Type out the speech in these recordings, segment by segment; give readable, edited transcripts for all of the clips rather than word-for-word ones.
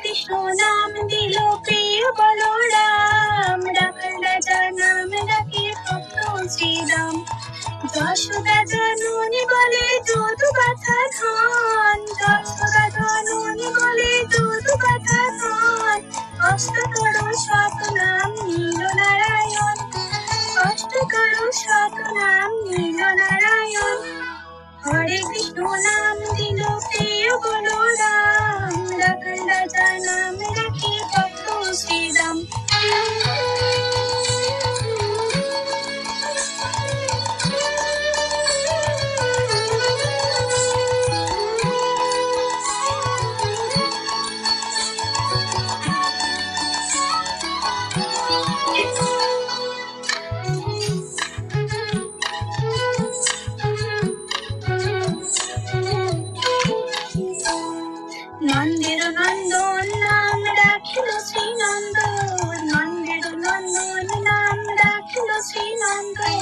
কৃষ্ণ নাম দিল প্রিয় বলরাম, রাখাল রাজার নাম রাখে ভক্ত শ্রীরাম। যশোদা জননী বলে দুধ বাছা ধন, যশোদা জননী বলে দুধ বাছা ধন। অষ্টতর শত নাম নীল নারায়ণ, অষ্টতর শত নাম নীল নারায়ণ। হরে কৃষ্ণ নাম দিল প্রিয় বলরাম, রাখাল রাজার নাম রাখে ভক্ত শ্রীরাম। নন্দের নন্দন নাম রাখিল শ্রীনন্দন, নন্দের নন্দন নাম রাখিল শ্রীনন্দন।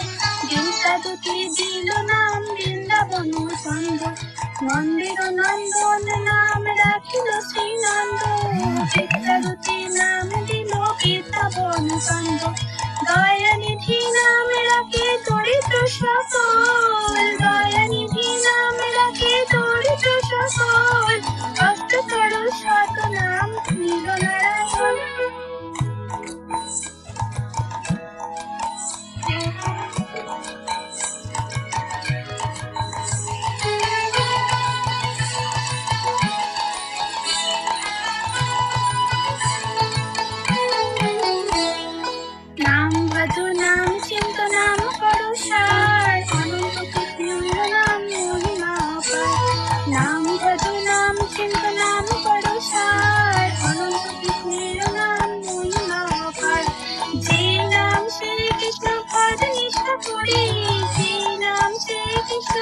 বিদ্যাদুতি দিল নাম বৃন্দাবন চন্দ, নন্দের নন্দন নাম রাখিল শ্রীনন্দন। বিদ্যাদুতি নাম দিল বৃন্দাবন চন্দ। দয়ানিধি নাম রাখে দরিদ্র সকল, দয়ানিধি নাম রাখে দরিদ্র সকল। অষ্টতর শত নাম নীল নারায়ণ। নাম ভজ নাম চিন্ত নাম করো সার, অনন্ত কৃষ্ণ নাম মহিমা অপার। নাম ভজ নাম চিন্ত নাম করো সার, অনন্ত কৃষ্ণের নাম মহিমা অপার। যে নাম শ্রী কৃষ্ণ ভজ নিষ্ঠা করি, যে নাম শ্রী কৃষ্ণ